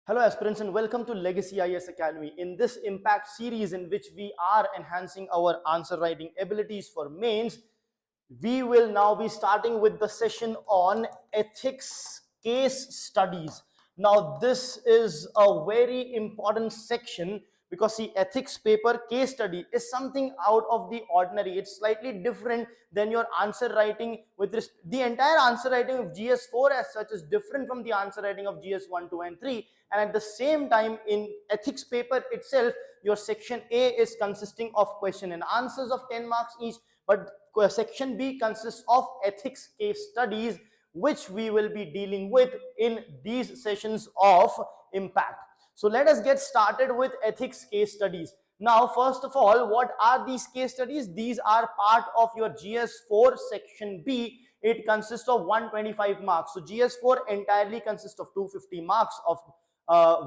Hello aspirants and welcome to Legacy IAS Academy. In this impact series in which we are enhancing our answer writing abilities for mains, we will now be starting with the session on ethics case studies. Now this is a very important section because the ethics paper case study is something out of the ordinary. It's slightly different than your answer writing. The entire answer writing of GS4 as such is different from the answer writing of GS1, 2 and 3, and at the same time in ethics paper itself your section A is consisting of question and answers of 10 marks each, but section B consists of ethics case studies, which we will be dealing with in these sessions of impact. So let us get started with ethics case studies. Now, first of all, what are these case studies? These are part of your GS4 section B. It consists of 125 marks. So GS4 entirely consists of 250 marks of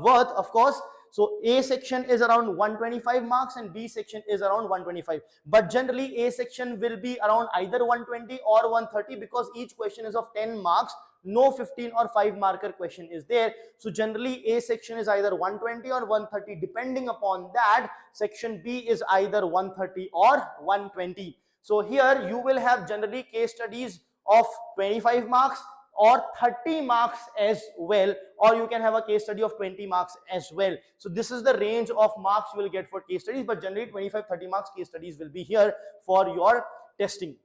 worth, of course. So A section is around 125 marks and B section is around 125. But generally A section will be around either 120 or 130 because each question is of 10 marks. No 15 or 5 marker question is there. So generally A section is either 120 or 130. Depending upon that, section B is either 130 or 120. So here you will have generally case studies of 25 marks or 30 marks as well, or you can have a case study of 20 marks as well. So this is the range of marks you will get for case studies, but generally 25-30 marks case studies will be here for your testing.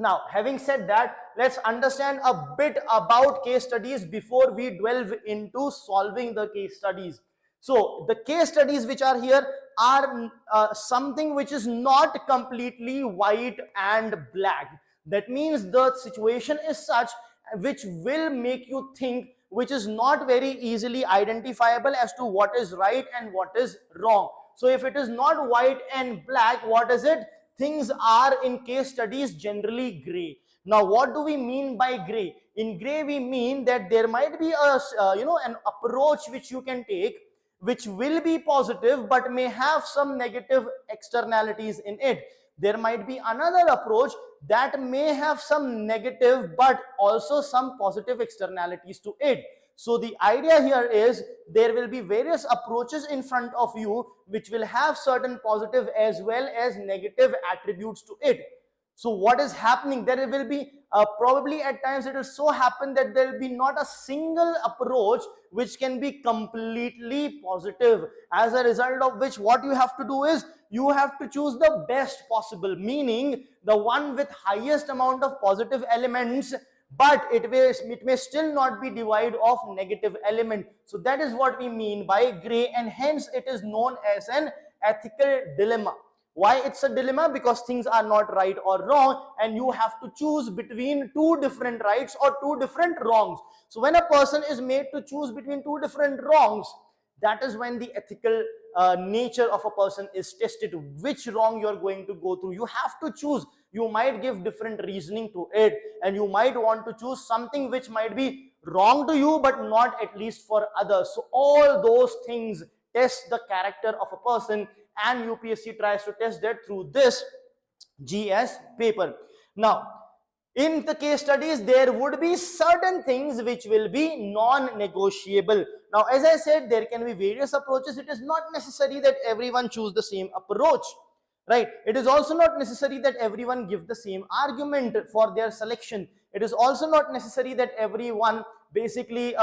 Now, having said that, let's understand a bit about case studies before we delve into solving the case studies. So the case studies which are here are something which is not completely white and black. That means the situation is such which will make you think, which is not very easily identifiable as to what is right and what is wrong. So if it is not white and black, what is it? Things are in case studies generally gray. Now what do we mean by gray? In gray we mean that there might be a an approach which you can take which will be positive but may have some negative externalities in it. There might be another approach that may have some negative but also some positive externalities to it. So the idea here is there will be various approaches in front of you which will have certain positive as well as negative attributes to it. So what is happening? There will be probably at times it will so happen that there will be not a single approach which can be completely positive. As a result of which, what you have to do is you have to choose the best possible, meaning the one with highest amount of positive elements, but it may still not be devoid of negative element. So that is what we mean by gray, and hence it is known as an ethical dilemma. Why it's a dilemma? Because things are not right or wrong and you have to choose between two different rights or two different wrongs. So when a person is made to choose between two different wrongs, that is when the ethical nature of a person is tested. Which wrong you are going to go through? You have to choose. You might give different reasoning to it and you might want to choose something which might be wrong to you but not at least for others. So all those things test the character of a person, and UPSC tries to test that through this GS paper. Now, in the case studies, there would be certain things which will be non-negotiable. Now, as I said, there can be various approaches. It is not necessary that everyone choose the same approach, right? It is also not necessary that everyone give the same argument for their selection. It is also not necessary that everyone basically,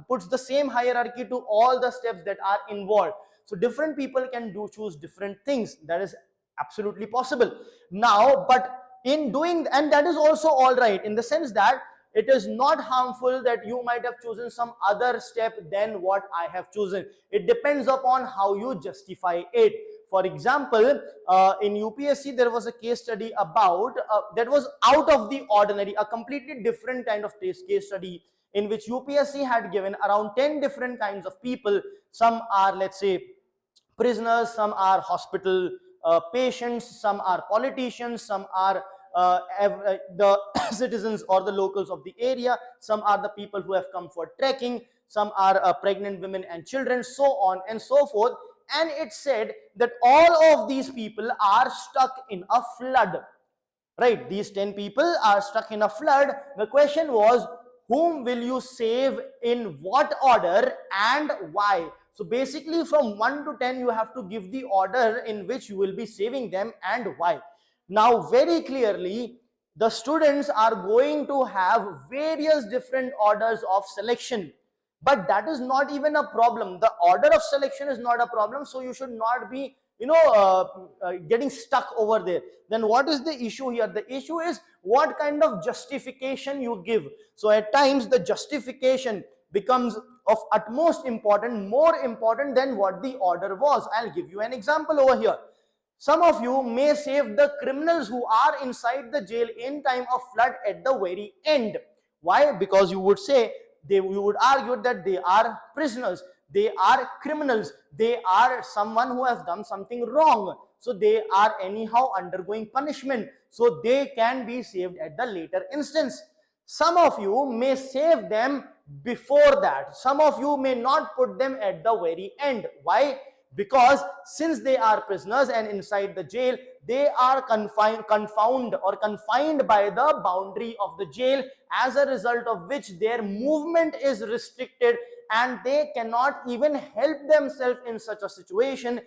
puts the same hierarchy to all the steps that are involved. So different people can choose different things. That is absolutely possible. Now, but in doing, and that is also all right in the sense that it is not harmful that you might have chosen some other step than what I have chosen. It depends upon how you justify it. For example, in UPSC there was a case study about that was out of the ordinary, a completely different kind of case study in which UPSC had given around 10 different kinds of people. Some are, let's say, prisoners, some are hospital patients, some are politicians, some are the citizens or the locals of the area, some are the people who have come for trekking, some are pregnant women and children, so on and so forth. And it said that all of these people are stuck in a flood, right? These 10 people are stuck in a flood. The question was, whom will you save in what order and why. So basically from 1 to 10 you have to give the order in which you will be saving them and why. Now very clearly the students are going to have various different orders of selection, but that is not even a problem. The order of selection is not a problem, so you should not be getting stuck over there. Then what is the issue here? The issue is what kind of justification you give. So at times the justification becomes of utmost important, more important than what the order was. I'll give you an example over here. Some of you may save the criminals who are inside the jail in time of flood at the very end. Why? Because you would say, you would argue that they are prisoners, they are criminals, they are someone who has done something wrong, so they are anyhow undergoing punishment, so they can be saved at the later instance. Some of you may save them before that. Some of you may not put them at the very end. Why? Because since they are prisoners and inside the jail, they are confined by the boundary of the jail, as a result of which their movement is restricted and they cannot even help themselves in such a situation,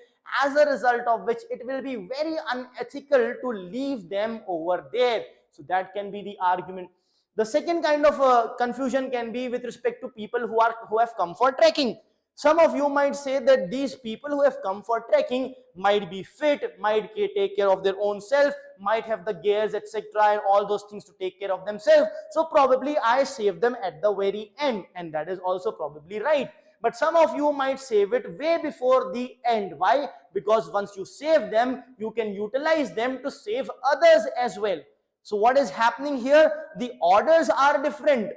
as a result of which it will be very unethical to leave them over there. So that can be the argument. The second kind of confusion can be with respect to people who have come for trekking. Some of you might say that these people who have come for trekking might be fit, might take care of their own self, might have the gears, etc., and all those things to take care of themselves. So probably I save them at the very end, and that is also probably right. But some of you might save it way before the end. Why? Because once you save them, you can utilize them to save others as well. So what is happening here? The orders are different,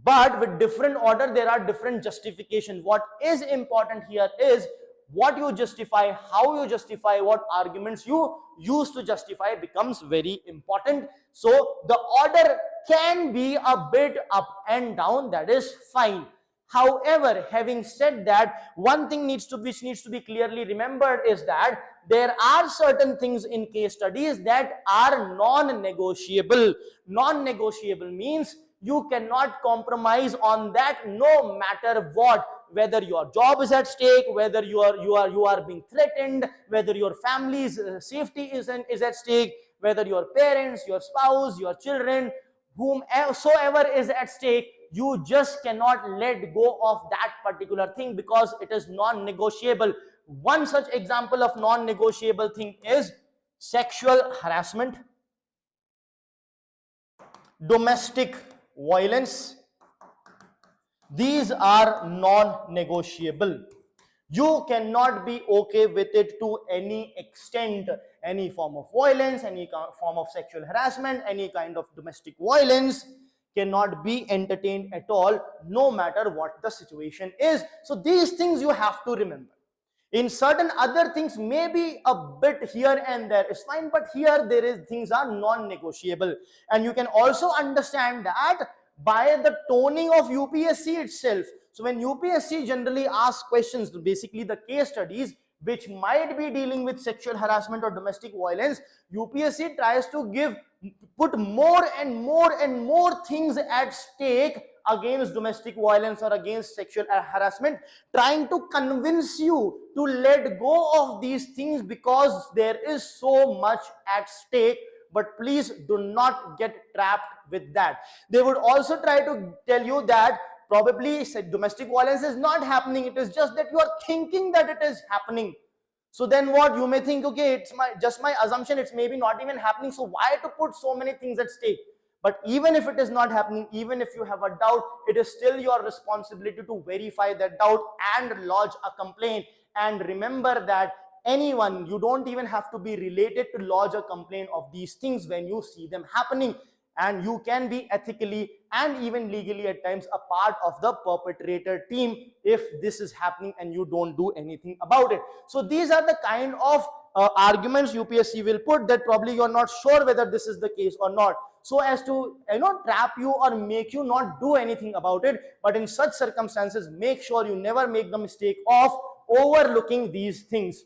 but with different order there are different justification. What is important here is what you justify, how you justify, what arguments you use to justify becomes very important. So the order can be a bit up and down, that is fine. However, having said that, one thing which needs to be clearly remembered is that there are certain things in case studies that are non-negotiable. Non-negotiable means you cannot compromise on that no matter what, whether your job is at stake, whether you are being threatened, whether your family's safety is at stake, whether your parents, your spouse, your children, whomsoever is at stake, you just cannot let go of that particular thing because it is non-negotiable. One such example of non-negotiable thing is sexual harassment, domestic violence. These are non-negotiable. You cannot be okay with it to any extent. Any form of violence, any form of sexual harassment, any kind of domestic violence cannot be entertained at all, no matter what the situation is. So these things you have to remember. In certain other things, maybe a bit here and there is fine, but here things are non-negotiable. And you can also understand that by the toning of UPSC itself. So when UPSC generally asks questions, basically the case studies which might be dealing with sexual harassment or domestic violence, UPSC tries to put more and more things at stake against domestic violence or against sexual harassment, trying to convince you to let go of these things because there is so much at stake. But please do not get trapped with that. They would also try to tell you that probably domestic violence is not happening, it is just that you are thinking that it is happening. So then what? You may think, okay, it's just my assumption, it's maybe not even happening, so why to put so many things at stake? But even if it is not happening, even if you have a doubt, it is still your responsibility to verify that doubt and lodge a complaint. And remember that anyone, you don't even have to be related to lodge a complaint of these things when you see them happening. And you can be ethically and even legally at times a part of the perpetrator team if this is happening and you don't do anything about it. So these are the kind of arguments UPSC will put that probably you're not sure whether this is the case or not, so as to trap you or make you not do anything about it. But in such circumstances, make sure you never make the mistake of overlooking these things.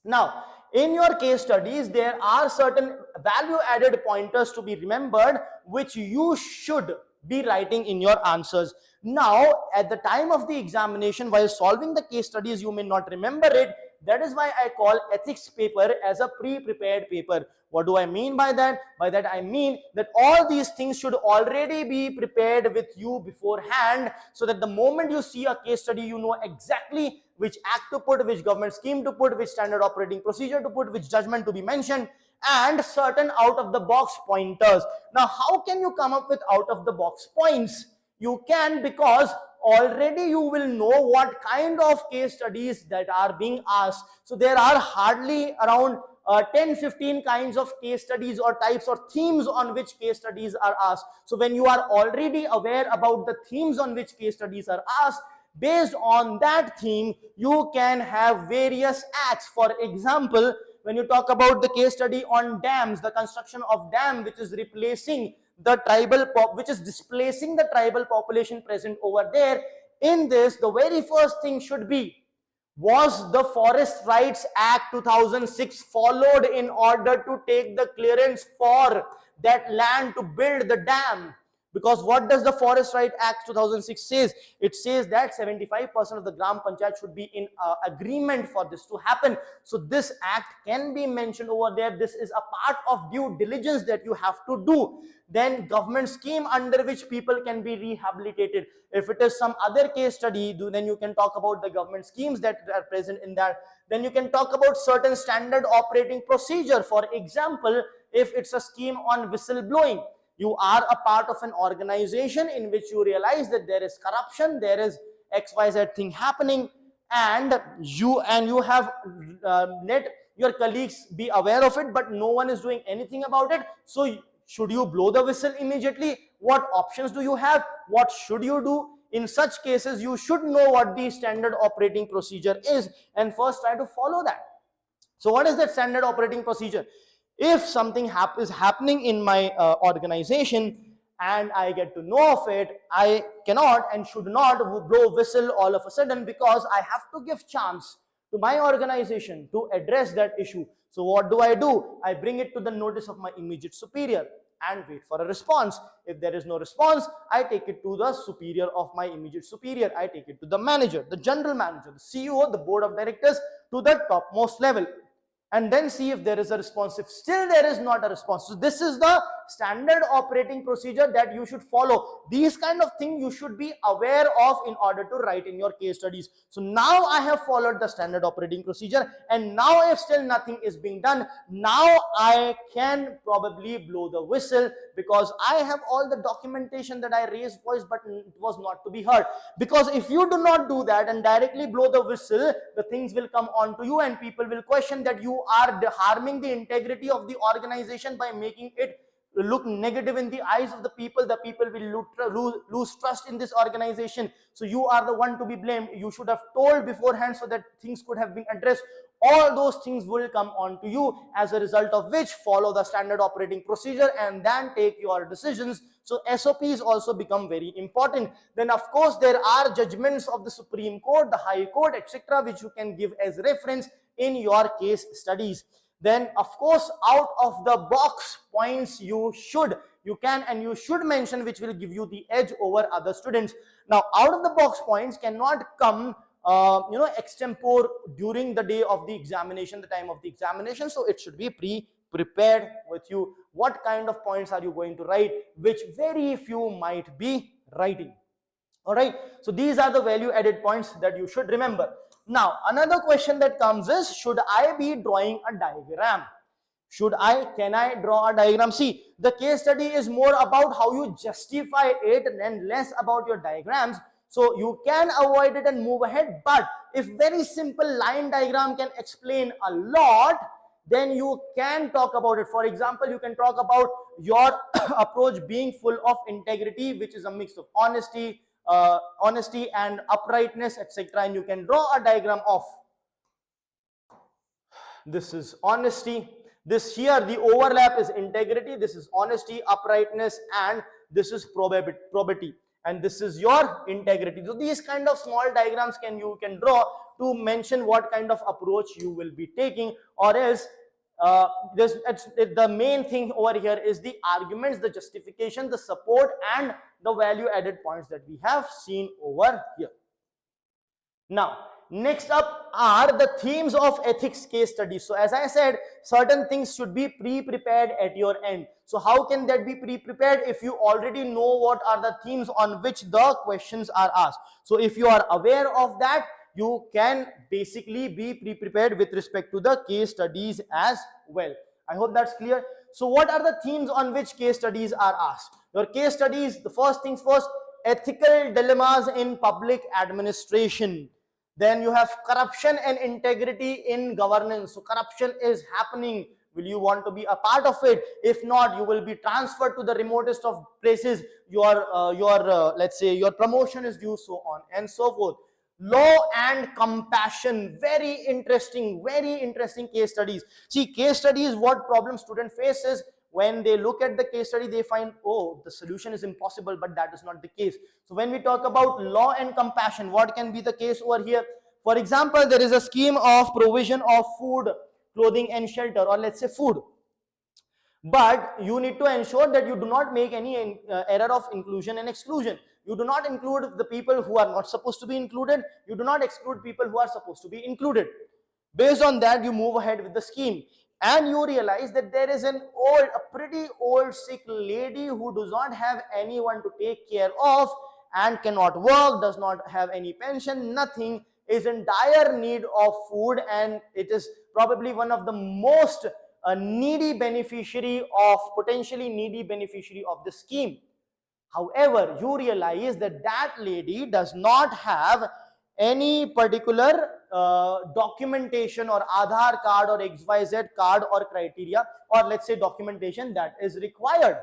Now, in your case studies, there are certain value added pointers to be remembered which you should be writing in your answers. Now, at the time of the examination, while solving the case studies, you may not remember it. That is why I call ethics paper as a pre-prepared paper. What do I mean by that? By that I mean that all these things should already be prepared with you beforehand, so that the moment you see a case study, you know exactly which act to put, which government scheme to put, which standard operating procedure to put, which judgment to be mentioned, and certain out of the box pointers. Now, how can you come up with out of the box points? You can, because already you will know what kind of case studies that are being asked. So there are hardly around 10-15 kinds of case studies or types or themes on which case studies are asked. So when you are already aware about the themes on which case studies are asked, based on that theme, you can have various acts. For example, when you talk about the case study on dams, the construction of dam which is replacing the tribal which is displacing the tribal population present over there, in this the very first thing should be, was the Forest Rights Act 2006 followed in order to take the clearance for that land to build the dam? Because what does the Forest Right Act 2006 says? It says that 75% of the Gram Panchayat should be in agreement for this to happen. So this act can be mentioned over there. This is a part of due diligence that you have to do. Then government scheme under which people can be rehabilitated. If it is some other case study, then you can talk about the government schemes that are present in that. Then you can talk about certain standard operating procedure. For example, if it's a scheme on whistleblowing, you are a part of an organization in which you realize that there is corruption, there is XYZ thing happening, and you have let your colleagues be aware of it, but no one is doing anything about it. So should you blow the whistle immediately? What options do you have? What should you do? In such cases, you should know what the standard operating procedure is and first try to follow that. So what is that standard operating procedure? If something is happening in my organization and I get to know of it, I cannot and should not blow whistle all of a sudden, because I have to give chance to my organization to address that issue. So what do? I bring it to the notice of my immediate superior and wait for a response. If there is no response, I take it to the superior of my immediate superior. I take it to the manager, the general manager, the CEO, the board of directors, to the topmost level, and then see if there is a response. If still there is not a response, so this is the standard operating procedure that you should follow. These kind of things you should be aware of in order to write in your case studies. So now I have followed the standard operating procedure, and now if still nothing is being done, now I can probably blow the whistle, because I have all the documentation that I raised voice, but it was not to be heard. Because if you do not do that and directly blow the whistle, the things will come on to you and people will question that you are harming the integrity of the organization by making it look negative in the eyes of the people. The people will lose trust in this organization. So you are the one to be blamed. You should have told beforehand so that things could have been addressed. All those things will come on to you, as a result of which follow the standard operating procedure and then take your decisions. So SOPs also become very important. Then of course there are judgments of the Supreme Court, the High Court, etc., which you can give as reference in your case studies. Then of course out of the box points you can and you should mention, which will give you the edge over other students. Now out of the box points cannot come extempore during the day of the examination, the time of the examination. So it should be prepared with you. What kind of points are you going to write, which very few might be writing. All right, so these are the value added points that you should remember. Now another question that comes is, should I be drawing a diagram? Can I draw a diagram? See, the case study is more about how you justify it and less about your diagrams. So you can avoid it and move ahead. But if very simple line diagram can explain a lot, then you can talk about it. For example, you can talk about your approach being full of integrity, which is a mix of honesty and uprightness, etc. And you can draw a diagram of, this is honesty, this here the overlap is integrity, this is honesty, uprightness, and this is probity, and this is your integrity. So these kind of small diagrams you can draw to mention what kind of approach you will be taking, or else the main thing over here is the arguments, the justification, the support, and the value added points that we have seen over here. Now, next up are the themes of ethics case studies. So as I said, certain things should be pre-prepared at your end. So how can that be pre-prepared if you already know what are the themes on which the questions are asked? So if you are aware of that, you can basically be pre-prepared with respect to the case studies as well. I hope that's clear. So what are the themes on which case studies are asked? Your case studies, the first things first, ethical dilemmas in public administration. Then you have corruption and integrity in governance. So corruption is happening. Will you want to be a part of it? If not, you will be transferred to the remotest of places. Let's say your promotion is due, so on and so forth. Law and compassion, very interesting case studies. See, case studies, what problem student faces when they look at the case study, they find, oh, the solution is impossible, but that is not the case. So when we talk about law and compassion, what can be the case over here? For example, there is a scheme of provision of food, clothing and shelter, or let's say food. But you need to ensure that you do not make any error of inclusion and exclusion. You do not include the people who are not supposed to be included. You do not exclude people who are supposed to be included. Based on that, you move ahead with the scheme. And you realize that there is a pretty old sick lady who does not have anyone to take care of and cannot work, does not have any pension, nothing, is in dire need of food, and it is probably one of the most potentially needy beneficiary of the scheme. However, you realize that that lady does not have any particular documentation or Aadhaar card or XYZ card or criteria, or let's say documentation that is required.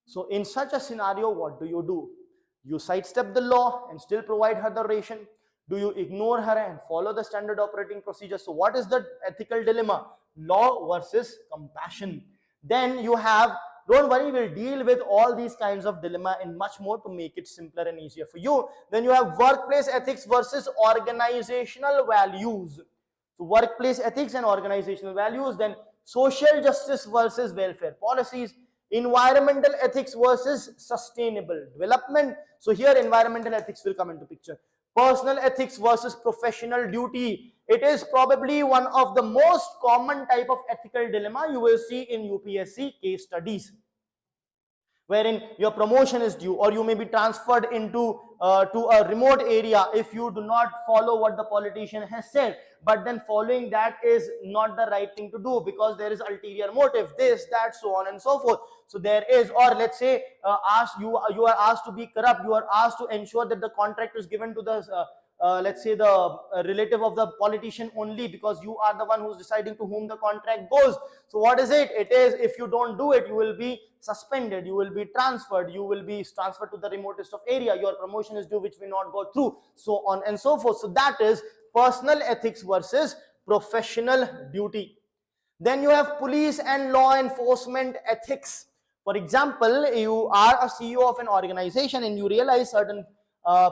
So in such a scenario, what do? You sidestep the law and still provide her the ration? Do you ignore her and follow the standard operating procedure? So what is the ethical dilemma? Law versus compassion. Then you have, don't worry, we'll deal with all these kinds of dilemma and much more to make it simpler and easier for you. Then you have workplace ethics versus organizational values. So workplace ethics and organizational values. Then social justice versus welfare policies. Environmental ethics versus sustainable development. So here environmental ethics will come into picture. Personal ethics versus professional duty. It is probably one of the most common type of ethical dilemma you will see in UPSC case studies, wherein your promotion is due, or you may be transferred into to a remote area if you do not follow what the politician has said, but then following that is not the right thing to do because there is ulterior motive, this, that, so on and so forth. So there is, or let's say you are asked to be corrupt, you are asked to ensure that the contract is given to the let's say the relative of the politician only, because you are the one who's deciding to whom the contract goes. So what is it? It is, if you don't do it, you will be suspended, you will be transferred, you will be transferred to the remotest of area, your promotion is due, which will not go through, so on and so forth. So that is personal ethics versus professional duty. Then you have police and law enforcement ethics. For example, you are a CEO of an organization and you realize certain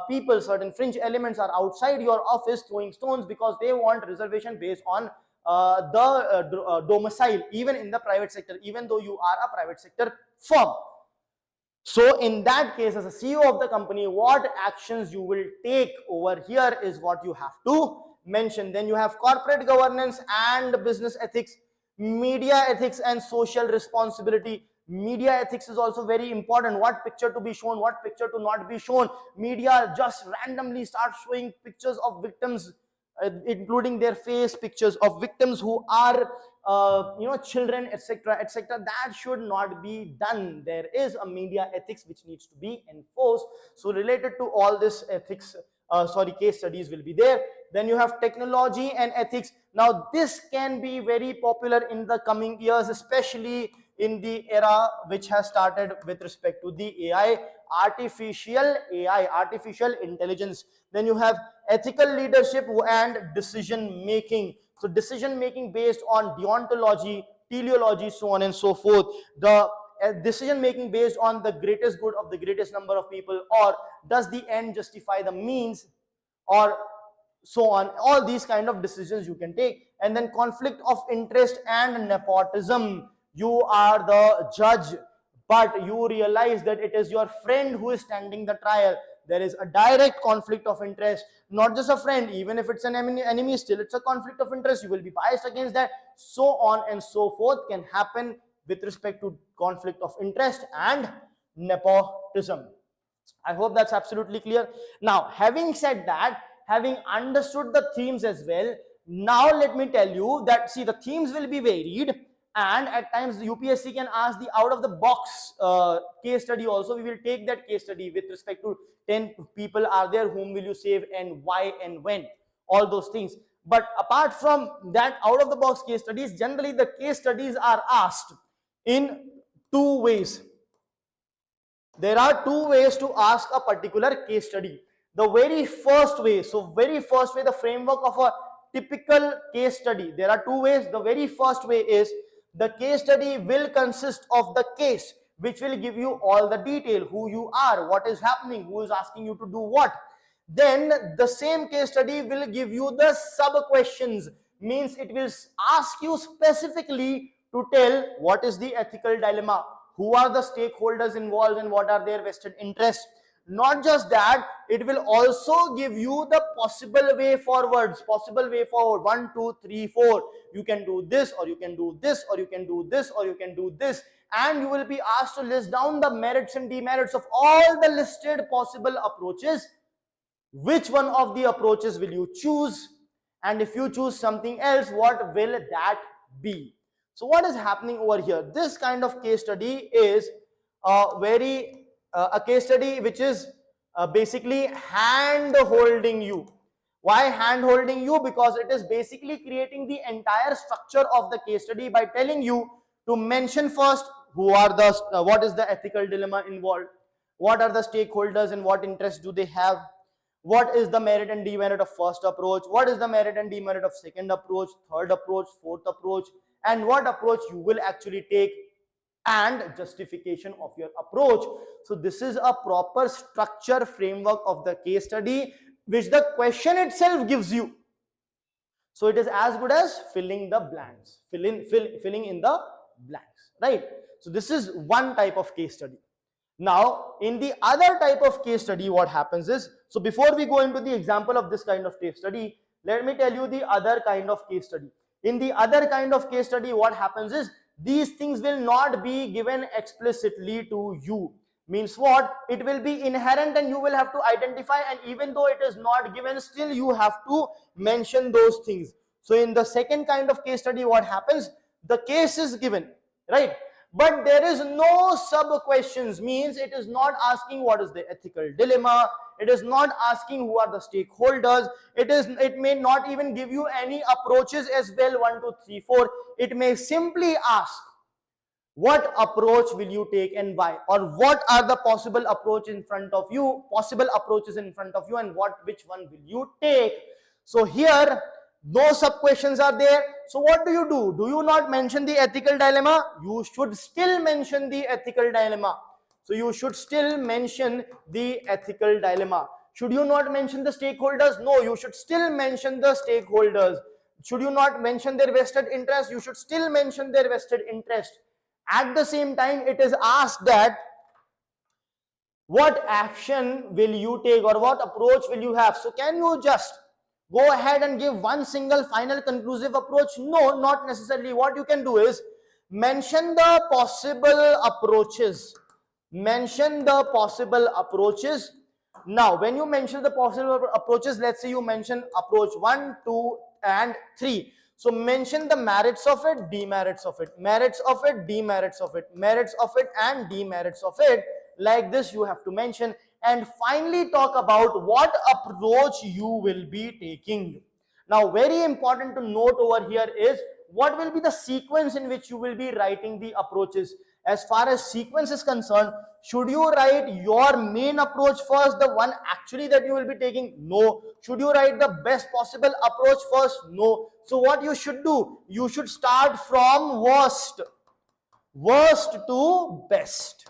people, certain fringe elements are outside your office throwing stones because they want reservation based on the domicile, even in the private sector, even though you are a private sector firm. So in that case, as a CEO of the company, what actions you will take over here is what you have to mention. Then you have corporate governance and business ethics, media ethics and social responsibility. Media ethics is also very important. What picture to be shown, what picture to not be shown. Media just randomly start showing pictures of victims, including their face pictures of victims who are children, etc., etc. That should not be done. There is a media ethics which needs to be enforced. So related to all this ethics, case studies will be there. Then you have technology and ethics. Now this can be very popular in the coming years, especially in the era which has started with respect to the AI, artificial intelligence. Then you have ethical leadership and decision making. So decision making based on deontology, teleology, so on and so forth. The decision making based on the greatest good of the greatest number of people, or does the end justify the means, or so on. All these kind of decisions you can take. And then conflict of interest and nepotism. You are the judge, but you realize that it is your friend who is standing the trial. There is a direct conflict of interest, not just a friend. Even if it's an enemy, still it's a conflict of interest. You will be biased against that. So on and so forth can happen with respect to conflict of interest and nepotism. I hope that's absolutely clear. Now, having said that, having understood the themes as well, now let me tell you that, see, the themes will be varied, and at times the UPSC can ask the out of the box case study also. We will take that case study with respect to 10 people are there, whom will you save and why and when, all those things. But apart from that out of the box case studies, generally the case studies are asked in two ways. There are two ways to ask a particular case study. The very first way, the framework of a typical case study, there are two ways. The very first way is the case study will consist of the case, which will give you all the detail, who you are, what is happening, who is asking you to do what. Then the same case study will give you the sub questions, means it will ask you specifically to tell what is the ethical dilemma, who are the stakeholders involved and what are their vested interests. Not just that, it will also give you the possible way forwards, 1, 2, 3, 4. You can do this, or you can do this, or you can do this, or you can do this, and you will be asked to list down the merits and demerits of all the listed possible approaches. Which one of the approaches will you choose? And if you choose something else, what will that be? So what is happening over here? This kind of case study is a case study which is basically hand holding you. Why hand holding you? Because it is basically creating the entire structure of the case study by telling you to mention first who are the what is the ethical dilemma involved, what are the stakeholders and what interests do they have, what is the merit and demerit of first approach, what is the merit and demerit of second approach, third approach, fourth approach, and what approach you will actually take, and justification of your approach. So this is a proper structure framework of the case study which the question itself gives you. So it is as good as filling the blanks, filling in the blanks, right? So this is one type of case study. Now in the other type of case study, what happens is, so before we go into the example of this kind of case study, let me tell you the other kind of case study. In the other kind of case study, what happens is, these things will not be given explicitly to you. Means what? It will be inherent and you will have to identify, and even though it is not given, still you have to mention those things. So in the second kind of case study, what happens? The case is given, right? But there is no sub questions, means it is not asking what is the ethical dilemma, it is not asking who are the stakeholders, it may not even give you any approaches as well, 1, 2, 3, 4. It may simply ask what approach will you take and why, or what are the possible approaches in front of you, and which one will you take. So here no sub questions are there. So what do? Do you not mention the ethical dilemma? You should still mention the ethical dilemma. So you should still mention the ethical dilemma. Should you not mention the stakeholders? No, you should still mention the stakeholders. Should you not mention their vested interest? You should still mention their vested interest. At the same time, it is asked that what action will you take or what approach will you have? So can you just go ahead and give one single final conclusive approach? No, not necessarily. What you can do is mention the possible approaches. Mention the possible approaches. Now, when you mention the possible approaches, let's say you mention approach 1, 2, and 3. So mention the merits of it, demerits of it, merits of it, demerits of it, merits of it, and demerits of it. Like this, you have to mention. And finally talk about what approach you will be taking. Now very important to note over here is what will be the sequence in which you will be writing the approaches. As far as sequence is concerned, should you write your main approach first, the one actually that you will be taking? No. Should you write the best possible approach first? No. So what you should do, you should start from worst to best.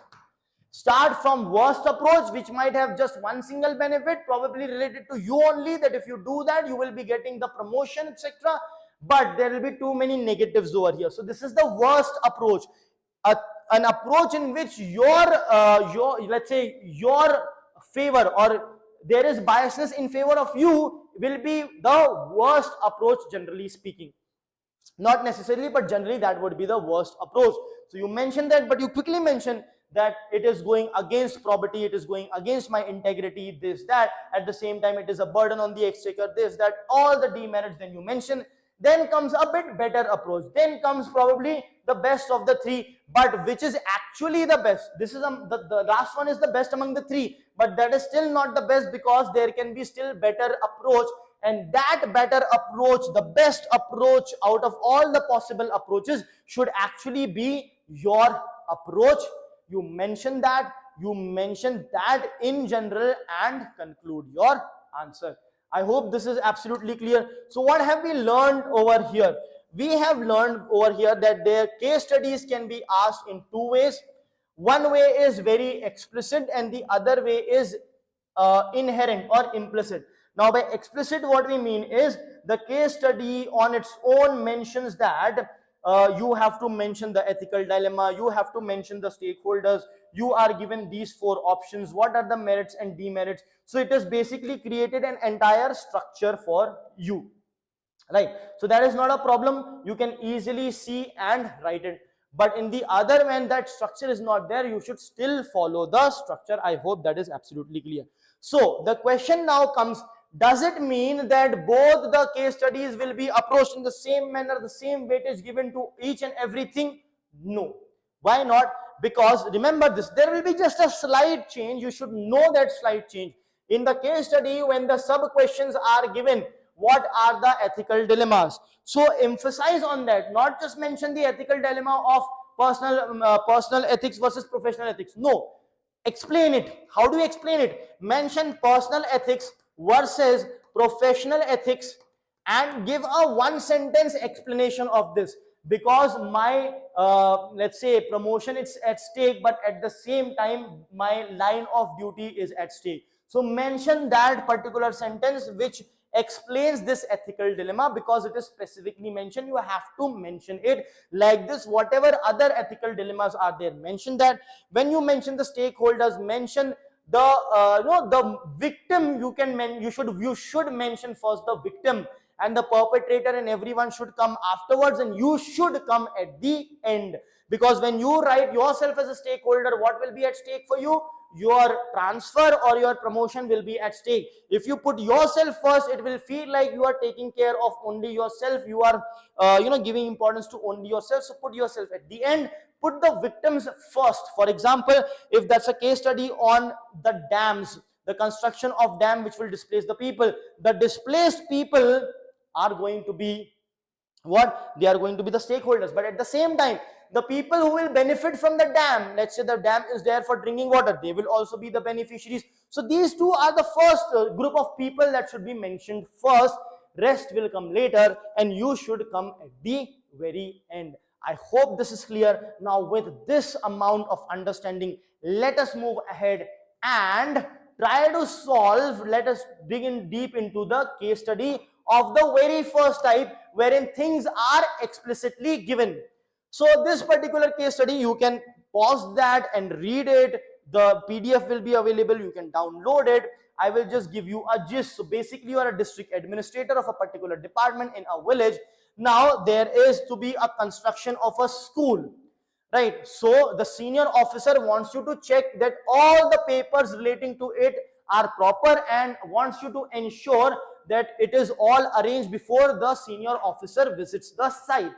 Start from worst approach, which might have just one single benefit, probably related to you only, that if you do that, you will be getting the promotion, etc. but there will be too many negatives over here. So this is the worst approach, an approach in which your let's say your favor, or there is biasness in favor of you, will be the worst approach, generally speaking. Not necessarily, but generally that would be the worst approach. So you mention that, but you quickly mention that it is going against probity, it is going against my integrity, this, that. At the same time, it is a burden on the exchequer, this, that, all the demerits. Then you mention. Then comes a bit better approach. Then comes probably the best of the three, but which is actually the best? This is the last one is the best among the three, but that is still not the best, because there can be still better approach. And that better approach, the best approach out of all the possible approaches, should actually be your approach. You mention that in general and conclude your answer. I hope this is absolutely clear. So what have we learned over here? We have learned over here that their case studies can be asked in two ways. One way is very explicit and the other way is inherent or implicit. Now by explicit, what we mean is the case study on its own mentions that you have to mention the ethical dilemma, you have to mention the stakeholders, you are given these four options, what are the merits and demerits. So it has basically created an entire structure for you, right? So that is not a problem, you can easily see and write it. But in the other, when that structure is not there, you should still follow the structure. I hope that is absolutely clear. So the question now comes, does it mean that both the case studies will be approached in the same manner, the same weightage given to each and everything? No. Why not? Because remember this, there will be just a slight change. You should know that slight change. In the case study, when the sub questions are given, what are the ethical dilemmas? So emphasize on that, not just mention the ethical dilemma of personal ethics versus professional ethics. No, explain it. How do you explain it? Mention personal ethics versus professional ethics and give a one sentence explanation of this, because my let's say promotion is at stake, but at the same time my line of duty is at stake. So mention that particular sentence which explains this ethical dilemma, because it is specifically mentioned. You have to mention it like this. Whatever other ethical dilemmas are there, mention that. When you mention the stakeholders, mention the the victim. You should mention first the victim, and the perpetrator and everyone should come afterwards, and you should come at the end. Because when you write yourself as a stakeholder, what will be at stake for you? Your transfer or your promotion will be at stake. If you put yourself first, it will feel like you are taking care of only yourself. You are giving importance to only yourself. So put yourself at the end. Put the victims first. For example, if that's a case study on the dams, the construction of dam which will displace the people, the displaced people are going to be what? They are going to be the stakeholders. But at the same time, the people who will benefit from the dam, let's say the dam is there for drinking water, they will also be the beneficiaries. So these two are the first group of people that should be mentioned first. Rest will come later, and you should come at the very end. I hope this is clear. Now with this amount of understanding, let us move ahead and try to solve. Let us dig in deep into the case study of the very first type, wherein things are explicitly given. So this particular case study, you can pause that and read it. The PDF will be available. You can download it. I will just give you a gist. So basically, you are a district administrator of a particular department in a village. Now there is to be a construction of a school, right? So the senior officer wants you to check that all the papers relating to it are proper, and wants you to ensure that it is all arranged before the senior officer visits the site.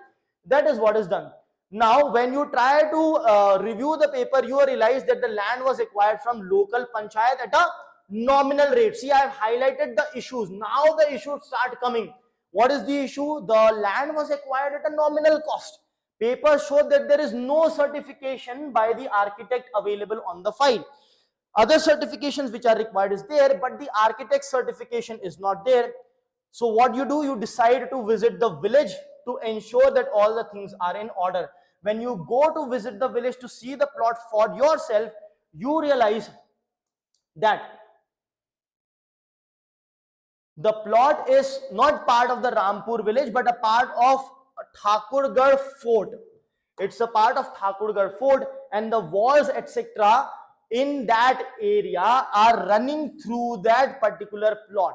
That is what is done. Now, when you try to review the paper, you realize that the land was acquired from local panchayat at a nominal rate. See, I have highlighted the issues. Now the issues start coming. What is the issue? The land was acquired at a nominal cost. Papers show that there is no certification by the architect available on the file. Other certifications which are required is there, but the architect certification is not there. So what you do, you decide to visit the village to ensure that all the things are in order. When you go to visit the village to see the plot for yourself, you realize that The plot is not part of the Rampur village, but a part of Thakurgarh fort. It's a part of Thakurgarh fort, and the walls, etc., in that area are running through that particular plot.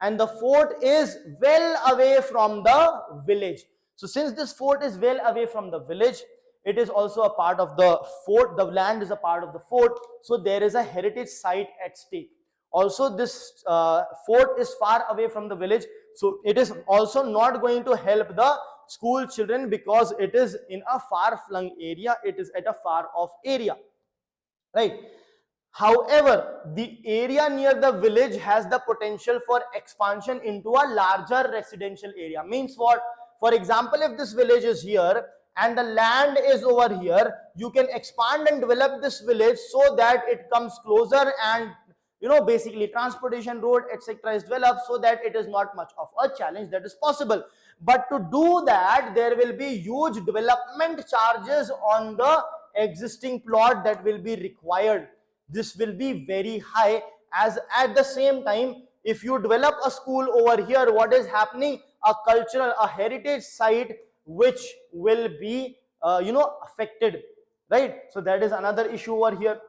And the fort is well away from the village. So since this fort is well away from the village, it is also a part of the fort. The land is a part of the fort. So there is a heritage site at stake. Also, this fort is far away from the village. So it is also not going to help the school children because it is in a far-flung area. It is at a far-off area, right? However, the area near the village has the potential for expansion into a larger residential area. Means what? For example, if this village is here and the land is over here, you can expand and develop this village so that it comes closer, and basically transportation, road, etc. is developed so that it is not much of a challenge. That is possible. But to do that, there will be huge development charges on the existing plot that will be required. This will be very high, as at the same time, if you develop a school over here, what is happening? A cultural, a heritage site which will be affected, right? So that is another issue over here.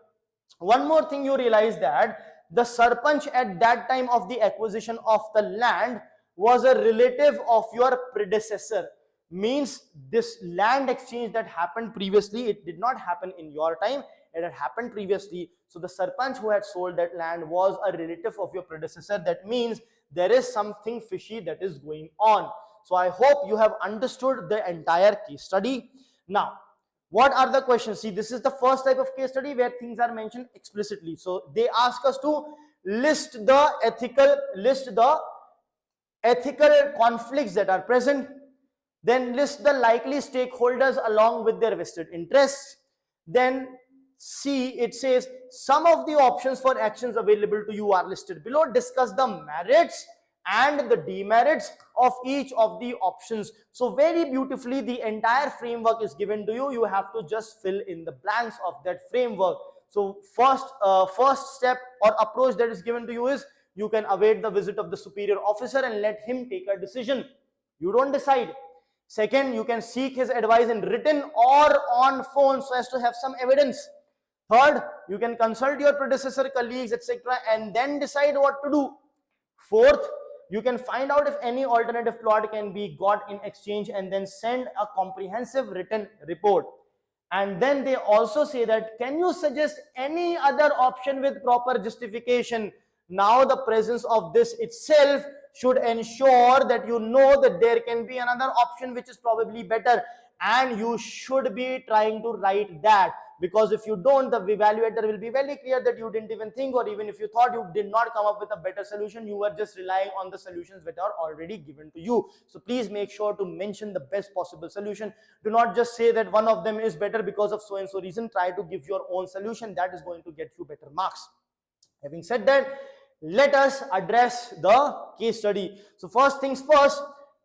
One more thing, you realize that the sarpanch at that time of the acquisition of the land was a relative of your predecessor. Means this land exchange that happened previously, it did not happen in your time, it had happened previously. So the sarpanch who had sold that land was a relative of your predecessor. That means there is something fishy that is going on. So I hope you have understood the entire case study. Now, what are the questions? See, this is the first type of case study where things are mentioned explicitly. So they ask us to list the ethical conflicts that are present, then list the likely stakeholders along with their vested interests. Then C, it says some of the options for actions available to you are listed below. Discuss the merits and the demerits of each of the options. So very beautifully, the entire framework is given to you. You have to just fill in the blanks of that framework. So first step or approach that is given to you is you can await the visit of the superior officer and let him take a decision. You don't decide. Second, you can seek his advice in written or on phone so as to have some evidence. Third, you can consult your predecessor, colleagues, etc., and then decide what to do. Fourth, you can find out if any alternative plot can be got in exchange and then send a comprehensive written report. And then they also say that, can you suggest any other option with proper justification? Now the presence of this itself should ensure that you know that there can be another option which is probably better, and you should be trying to write that, because if you don't, the evaluator will be very clear that you didn't even think, or even if you thought, you did not come up with a better solution. You were just relying on the solutions that are already given to you. So please make sure to mention the best possible solution. Do not just say that one of them is better because of so and so reason. Try to give your own solution. That is going to get you better marks. Having said that, let us address the case study. So first things first,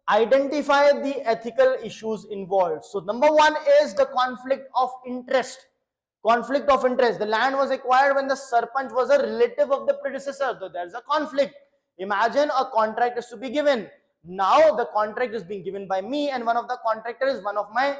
identify the ethical issues involved. So number one is the conflict of interest. Conflict of interest. The land was acquired when the sarpanch was a relative of the predecessor. So there is a conflict. Imagine a contract is to be given. Now the contract is being given by me, and one of the contractors is one of my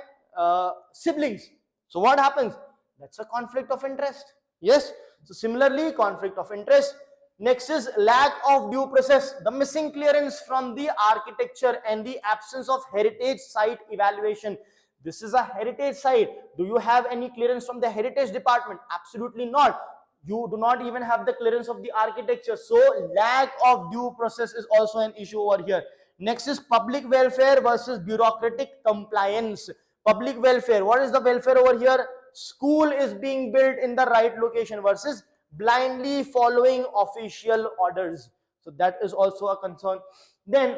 siblings. So what happens? That's a conflict of interest. Yes. So similarly, conflict of interest. Next is lack of due process. The missing clearance from the architecture and the absence of heritage site evaluation. This is a heritage site. Do you have any clearance from the heritage department? Absolutely not. You do not even have the clearance of the architecture. So lack of due process is also an issue over here. Next is public welfare versus bureaucratic compliance. Public welfare. What is the welfare over here? School is being built in the right location versus blindly following official orders. So that is also a concern. Then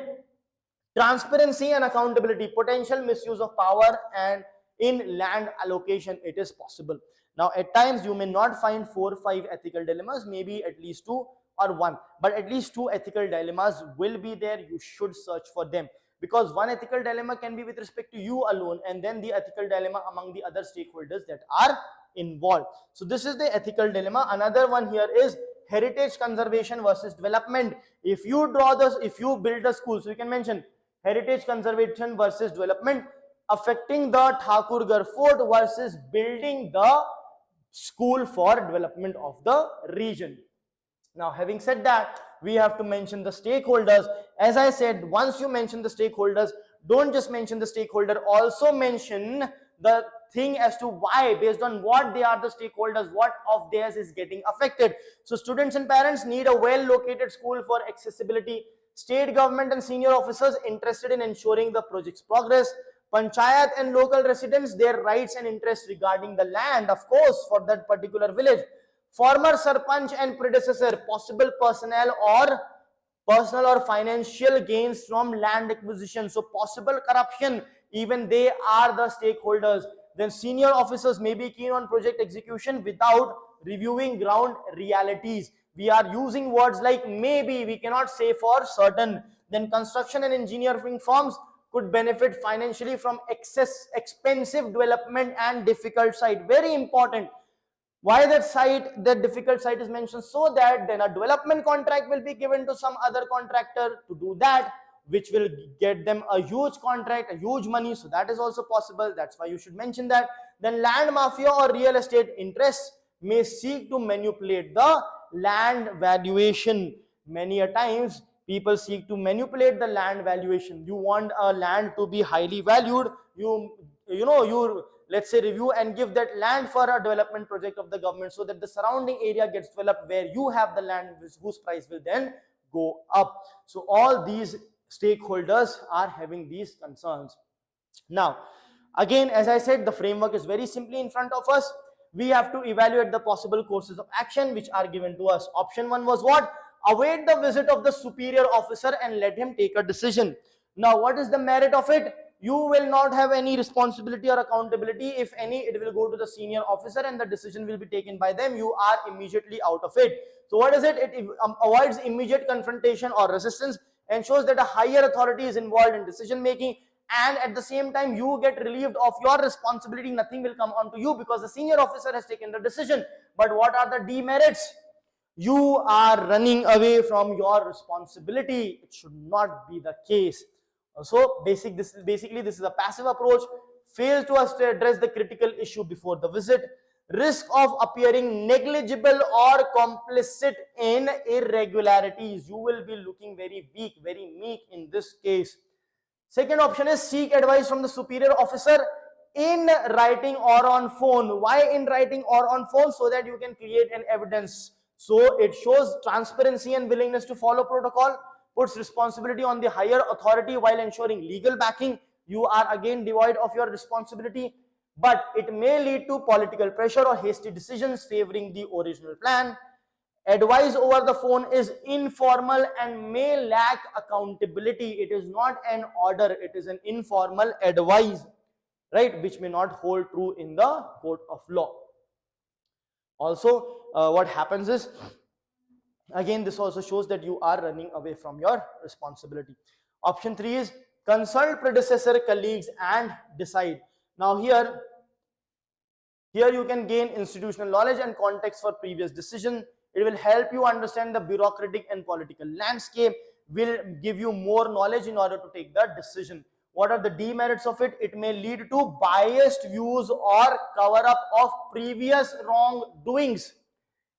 transparency and accountability. Potential misuse of power and in land allocation, it is possible. Now at times you may not find 4 or 5 ethical dilemmas, maybe at least 2 or 1, but at least 2 ethical dilemmas will be there. You should search for them, because one ethical dilemma can be with respect to you alone, and then the ethical dilemma among the other stakeholders that are involved. So this is the ethical dilemma. Another one here is heritage conservation versus development. If you draw this, if you build a school, so you can mention heritage conservation versus development, affecting the Thakurgarh fort versus building the school for development of the region. Now, having said that, we have to mention the stakeholders. As I said, once you mention the stakeholders, don't just mention the stakeholder, also mention the thing as to why, based on what they are the stakeholders, what of theirs is getting affected. So students and parents need a well located school for accessibility. State government and senior officers interested in ensuring the project's progress. Panchayat and local residents, their rights and interests regarding the land, of course, for that particular village. Former sarpanch and predecessor, possible personal or financial gains from land acquisition, so possible corruption, even they are the stakeholders. Then senior officers may be keen on project execution without reviewing ground realities. We are using words like maybe, we cannot say for certain. Then construction and engineering firms could benefit financially from expensive development and difficult site. Very important. Why that difficult site is mentioned? So that then a development contract will be given to some other contractor to do that, which will get them a huge contract, a huge money. So that is also possible. That's why you should mention that. Then land mafia or real estate interests may seek to manipulate the land valuation. Many a times people seek to manipulate the land valuation. You want a land to be highly valued, you let's say review and give that land for a development project of the government, so that the surrounding area gets developed where you have the land, whose price will then go up. So all these stakeholders are having these concerns. Now again, as I said, the framework is very simply in front of us. We have to evaluate the possible courses of action which are given to us. Option 1 was what? Await the visit of the superior officer and let him take a decision. Now what is the merit of it? You will not have any responsibility or accountability. If any, it will go to the senior officer and the decision will be taken by them. You are immediately out of it. So what is it? It avoids immediate confrontation or resistance, ensures that a higher authority is involved in decision making, and at the same time you get relieved of your responsibility. Nothing will come onto you because the senior officer has taken the decision. But what are the demerits? You are running away from your responsibility. It should not be the case. So basically this is a passive approach. Fails to address the critical issue before the visit. Risk of appearing negligible or complicit in irregularities. You will be looking very weak, very meek in this case. Second option is seek advice from the superior officer in writing or on phone. Why in writing or on phone? So that you can create an evidence. So it shows transparency and willingness to follow protocol, puts responsibility on the higher authority while ensuring legal backing. You are again devoid of your responsibility, but it may lead to political pressure or hasty decisions favoring the original plan. Advice over the phone is informal and may lack accountability. It is not an order, it is an informal advice, right, which may not hold true in the court of law. Also, what happens is, again, this also shows that you are running away from your responsibility. Option 3 is consult predecessor colleagues and decide. Now here you can gain institutional knowledge and context for previous decision. It will help you understand the bureaucratic and political landscape, will give you more knowledge in order to take the decision. What are the demerits of it? It may lead to biased views or cover up of previous wrongdoings.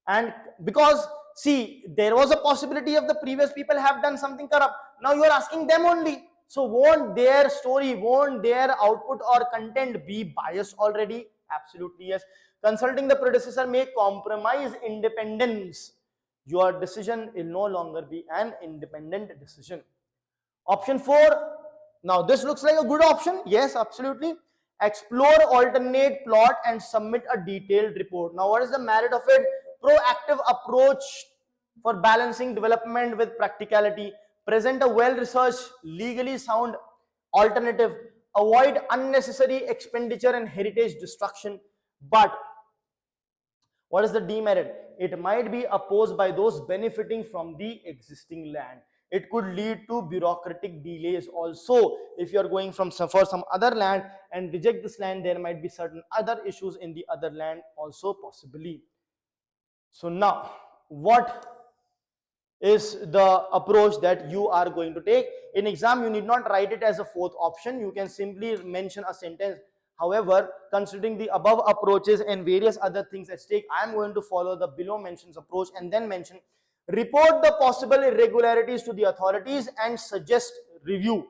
And because see, there was a possibility of the previous people have done something corrupt. Now you are asking them only. So won't their story, won't their output or content be biased already? Absolutely yes. Consulting the predecessor may compromise independence. Your decision will no longer be an independent decision. Option 4. Now this looks like a good option. Yes, absolutely. Explore alternate plot and submit a detailed report. Now what is the merit of it? Proactive approach for balancing development with practicality. Present a well-researched, legally sound alternative. Avoid unnecessary expenditure and heritage destruction. But what is the demerit? It might be opposed by those benefiting from the existing land. It could lead to bureaucratic delays also. If you are going for some other land and reject this land, there might be certain other issues in the other land also possibly. So now what is the approach that you are going to take. In exam, you need not write it as a fourth option. You can simply mention a sentence. However, considering the above approaches and various other things at stake, I am going to follow the below mentions approach and then mention, report the possible irregularities to the authorities and suggest review.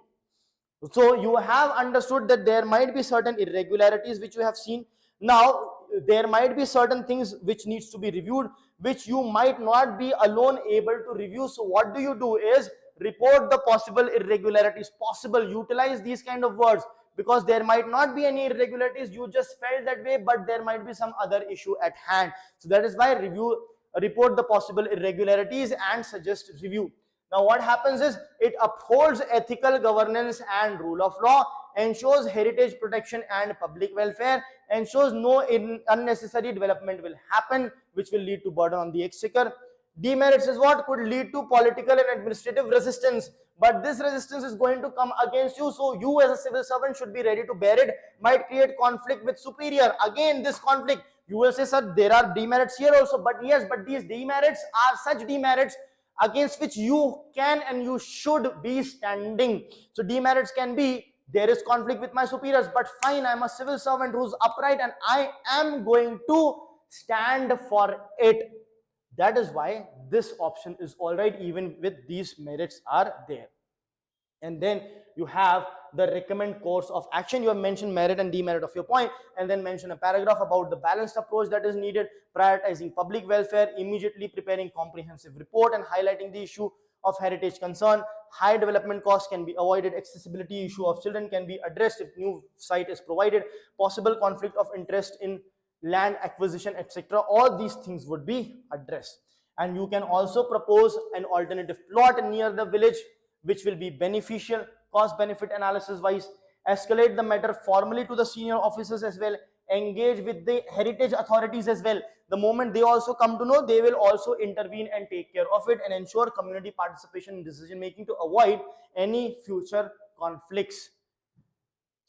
So you have understood that there might be certain irregularities which you have seen. Now there might be certain things which needs to be reviewed, which you might not be alone able to review. So what do you do is report the possible irregularities. Possible, utilize these kind of words, because there might not be any irregularities, you just felt that way, but there might be some other issue at hand. So that is why report the possible irregularities and suggest review. Now what happens is, it upholds ethical governance and rule of law, ensures heritage protection and public welfare, ensures no unnecessary development will happen which will lead to burden on the exchequer. Demerits is what could lead to political and administrative resistance, but this resistance is going to come against you, so you as a civil servant should be ready to bear it. Might create conflict with superior. Again, this conflict, you will say, sir, there are demerits here also, but yes, but these demerits are such demerits against which you can and you should be standing. So demerits can be, there is conflict with my superiors, but fine, I am a civil servant who's upright and I am going to stand for it. That is why this option is all right, even with these merits are there. And then you have the recommend course of action. You have mentioned merit and demerit of your point, and then mention a paragraph about the balanced approach that is needed, prioritizing public welfare, immediately preparing comprehensive report and highlighting the issue of heritage concern. High development costs can be avoided, accessibility issue of children can be addressed if new site is provided, possible conflict of interest in land acquisition, etc. All these things would be addressed. And you can also propose an alternative plot near the village which will be beneficial, cost benefit analysis wise. Escalate the matter formally to the senior officers as well, engage with the heritage authorities as well. The moment they also come to know, they will also intervene and take care of it and ensure community participation in decision making to avoid any future conflicts.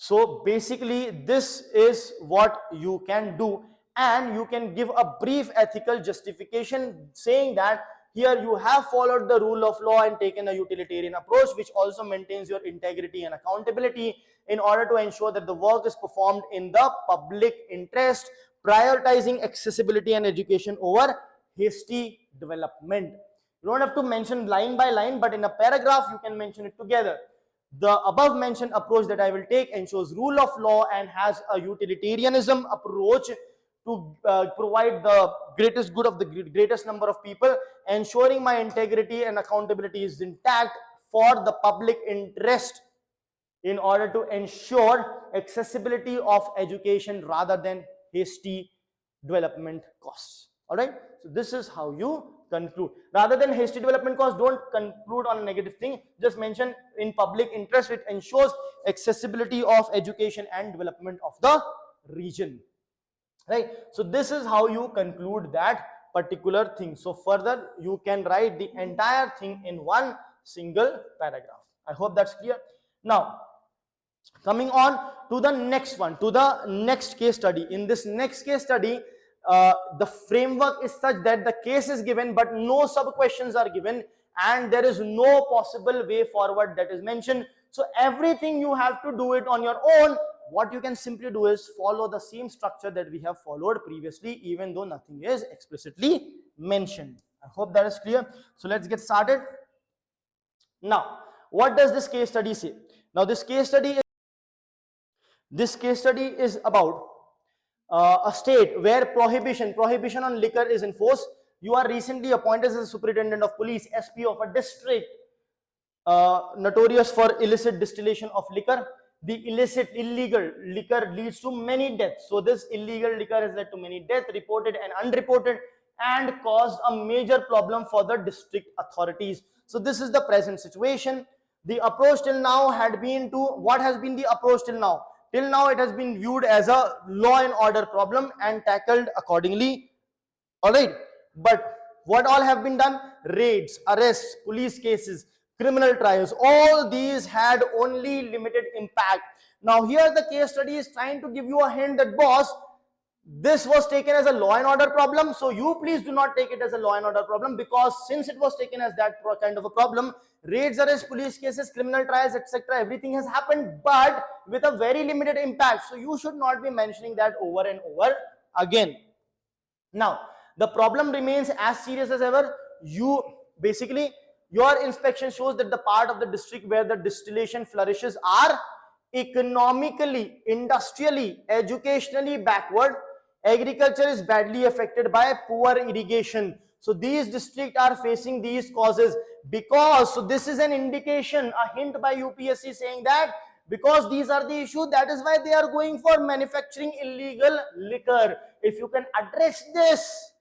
So basically this is what you can do, and you can give a brief ethical justification saying that here you have followed the rule of law and taken a utilitarian approach which also maintains your integrity and accountability in order to ensure that the work is performed in the public interest, prioritizing accessibility and education over hasty development. You don't have to mention line by line, but in a paragraph you can mention it together. The above mentioned approach that I will take ensures rule of law and has a utilitarianism approach to provide the greatest good of the greatest number of people, ensuring my integrity and accountability is intact for the public interest in order to ensure accessibility of education rather than hasty development costs. All right, so this is how you conclude. Rather than hasty development costs, don't conclude on a negative thing, just mention in public interest it ensures accessibility of education and development of the region. Right, so this is how you conclude that particular thing. So further you can write the entire thing in one single paragraph. I hope that's clear. Now coming on to the next one, to the next case study. In this next case study, the framework is such that the case is given but no sub questions are given and there is no possible way forward that is mentioned. So everything you have to do it on your own. What you can simply do is follow the same structure that we have followed previously, even though nothing is explicitly mentioned. I hope that is clear. So let's get started. Now, what does this case study say? Now, this case study is about a state where prohibition on liquor is enforced. You are recently appointed as a superintendent of police, SP of a district notorious for illicit distillation of liquor. The illegal liquor leads to many deaths. So this illegal liquor has led to many deaths, reported and unreported, and caused a major problem for the district authorities. So this is the present situation. The approach till now had been to, what has been the approach till now? Till now it has been viewed as a law and order problem and tackled accordingly. All right, but what all have been done? Raids, arrests, police cases, criminal trials, all these had only limited impact. Now here the case study is trying to give you a hint that, boss, this was taken as a law and order problem. So you please do not take it as a law and order problem, because since it was taken as that kind of a problem, raids, arrests, police cases, criminal trials, etc., everything has happened, but with a very limited impact. So you should not be mentioning that over and over again. Now, the problem remains as serious as ever. Your inspection shows that the part of the district where the distillation flourishes are economically, industrially, educationally backward. Agriculture is badly affected by poor irrigation. So these districts are facing these causes because, so this is an indication, a hint by UPSC saying that because these are the issues, that is why they are going for manufacturing illegal liquor. If you can address this,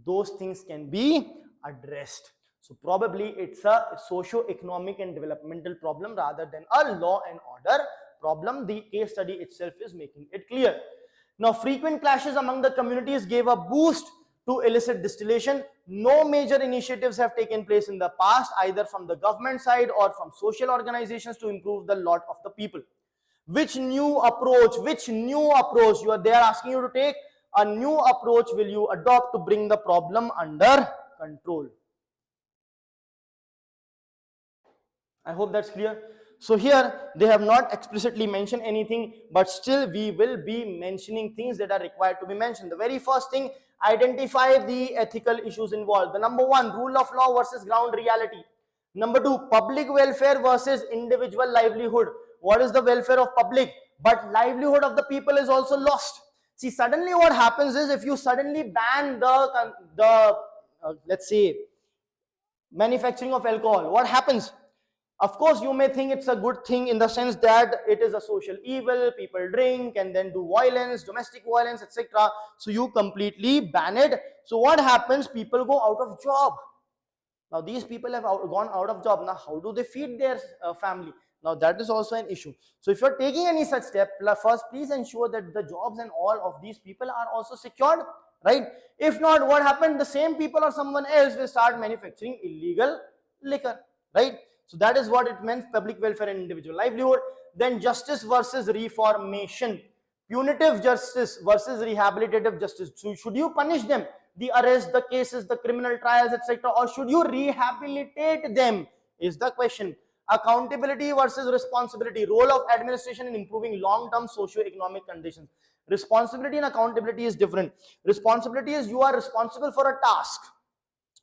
those things can be addressed. So probably it's a socio-economic and developmental problem rather than a law and order problem. The case study itself is making it clear. Now, frequent clashes among the communities gave a boost to illicit distillation. No major initiatives have taken place in the past, either from the government side or from social organizations, to improve the lot of the people. Which new approach they are asking you to take? A new approach will you adopt to bring the problem under control? I hope that's clear. So here they have not explicitly mentioned anything, but still we will be mentioning things that are required to be mentioned. The very first thing, identify the ethical issues involved. The number one, rule of law versus ground reality. Number two, public welfare versus individual livelihood. What is the welfare of public? But livelihood of the people is also lost. See, suddenly what happens is, if you suddenly ban let's say manufacturing of alcohol, what happens? Of course, you may think it's a good thing in the sense that it is a social evil, people drink and then do violence, domestic violence, etc. So you completely ban it. So what happens? People go out of job. Now these people have gone out of job. Now how do they feed their family? Now that is also an issue. So if you're taking any such step, first please ensure that the jobs and all of these people are also secured, right? If not, what happened? The same people or someone else will start manufacturing illegal liquor, right? So that is what it means, public welfare and individual livelihood. Then justice versus reformation. Punitive justice versus rehabilitative justice. So should you punish them, the arrest, the cases, the criminal trials, etc., or should you rehabilitate them is the question. Accountability versus responsibility. Role of administration in improving long-term socio-economic conditions. Responsibility and accountability is different. Responsibility is you are responsible for a task.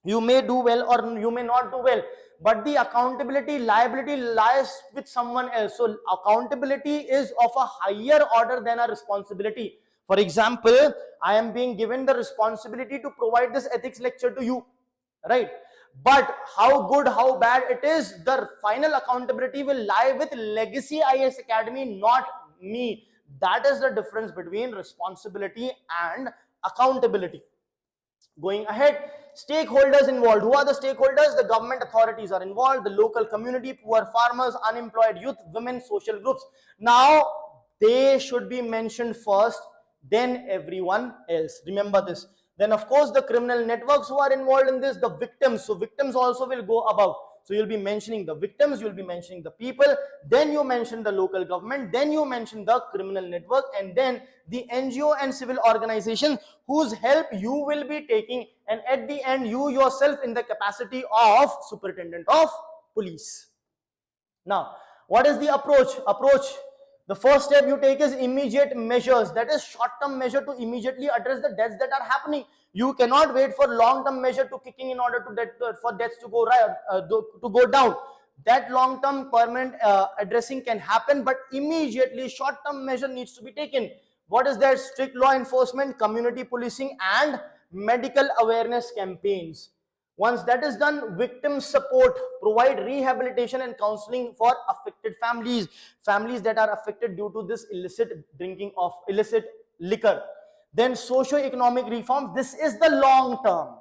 You may do well or you may not do well, but the accountability, liability lies with someone else. So accountability is of a higher order than a responsibility. For example, I am being given the responsibility to provide this ethics lecture to you, right? But how good, how bad it is, the final accountability will lie with Legacy IAS Academy, not me. That is the difference between responsibility and accountability. Going ahead, stakeholders involved. Who are the stakeholders? The government authorities are involved, the local community, poor farmers, unemployed youth, women, social groups. Now, they should be mentioned first, then everyone else. Remember this. Then, of course, the criminal networks who are involved in this, the victims. So, victims also will go above. So, you'll be mentioning the victims, you'll be mentioning the people, then you mention the local government, then you mention the criminal network, and then the NGO and civil organizations whose help you will be taking, and at the end, you yourself in the capacity of superintendent of police. Now, what is the approach? The first step you take is immediate measures. That is short-term measure to immediately address the deaths that are happening. You cannot wait for long-term measure to kicking in order for deaths to go down. That long-term permanent addressing can happen, but immediately short-term measure needs to be taken. What is that? Strict law enforcement, community policing, and medical awareness campaigns. Once that is done, victim support, provide rehabilitation and counseling for affected families that are affected due to this illicit drinking of illicit liquor. Then socio-economic reforms. This is the long term.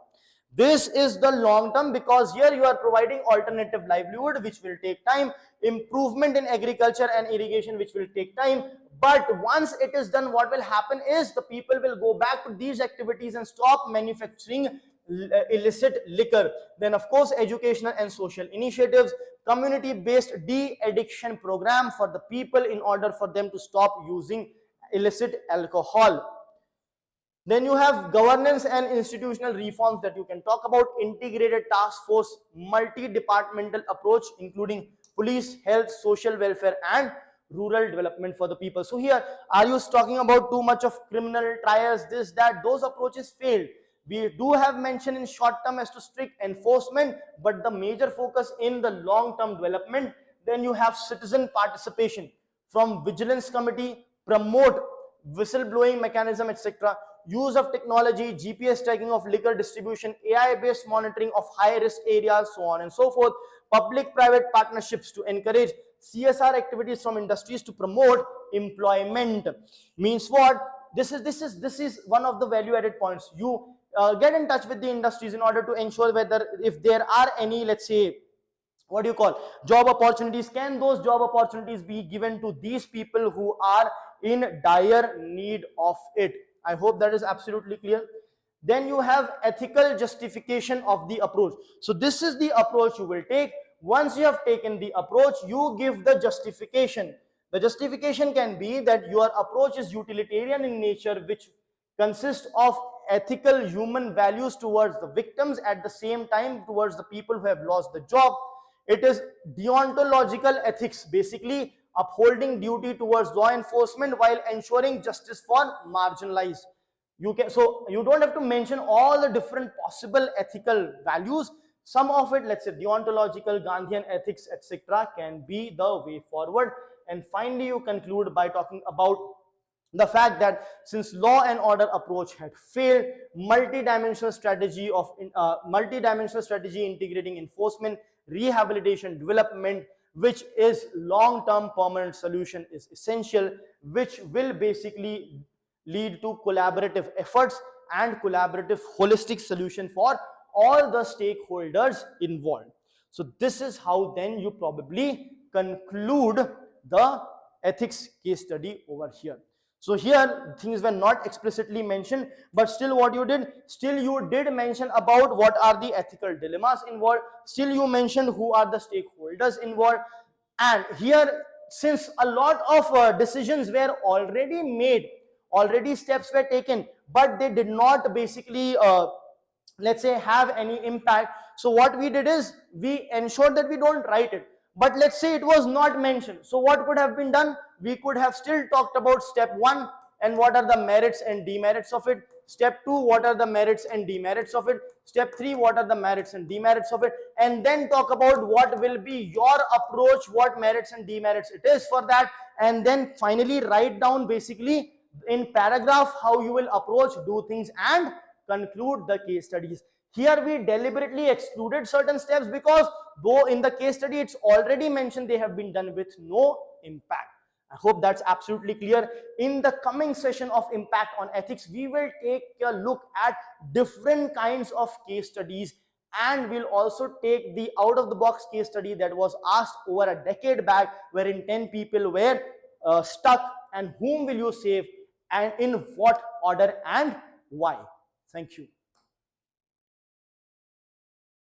This is the long term, because here you are providing alternative livelihood, which will take time, improvement in agriculture and irrigation, which will take time. But once it is done, what will happen is the people will go back to these activities and stop manufacturing illicit liquor. Then, of course, educational and social initiatives, community-based de-addiction program for the people in order for them to stop using illicit alcohol. Then you have governance and institutional reforms that you can talk about, integrated task force, multi-departmental approach, including police, health, social welfare, and rural development for the people. So here, are you talking about too much of criminal trials, this, that? Those approaches failed. We do have mention in short term as to strict enforcement, but the major focus in the long term development. Then you have citizen participation from vigilance committee, promote whistleblowing mechanism, etc. Use of technology, GPS tracking of liquor distribution, AI-based monitoring of high-risk areas, so on and so forth. Public-private partnerships to encourage CSR activities from industries to promote employment. Means what? This is one of the value-added points. You get in touch with the industries in order to ensure whether if there are any, let's say, what do you call, job opportunities, can those job opportunities be given to these people who are in dire need of it. I hope that is absolutely clear. Then you have ethical justification of the approach. So this is the approach you will take. Once you have taken the approach, you give the justification. The justification can be that your approach is utilitarian in nature, which consists of ethical human values towards the victims, at the same time towards the people who have lost the job. It is deontological ethics, basically upholding duty towards law enforcement while ensuring justice for marginalized. So you don't have to mention all the different possible ethical values. Some of it, let's say deontological, Gandhian ethics, etc., can be the way forward. And finally, you conclude by talking about the fact that since law and order approach had failed, multi-dimensional strategy integrating enforcement, rehabilitation, development, which is long-term permanent solution, is essential, which will basically lead to collaborative efforts and collaborative holistic solution for all the stakeholders involved. So this is how then you probably conclude the ethics case study over here. So here things were not explicitly mentioned, but still what you did, still you did mention about what are the ethical dilemmas involved, still you mentioned who are the stakeholders involved. And here, since a lot of decisions were already made, already steps were taken, but they did not basically let's say have any impact, so what we did is we ensured that we don't write it. But let's say it was not mentioned, so what could have been done? We could have still talked about step 1 and what are the merits and demerits of it, step 2 what are the merits and demerits of it, step 3 what are the merits and demerits of it, and then talk about what will be your approach, what merits and demerits it is for that, and then finally write down basically in paragraph how you will approach, do things, and conclude the case studies. Here we deliberately excluded certain steps because though in the case study it's already mentioned, they have been done with no impact. I hope that's absolutely clear. In the coming session of Impact on Ethics, we will take a look at different kinds of case studies, and we'll also take the out-of-the-box case study that was asked over a decade back, wherein 10 people were stuck, and whom will you save and in what order and why. Thank you.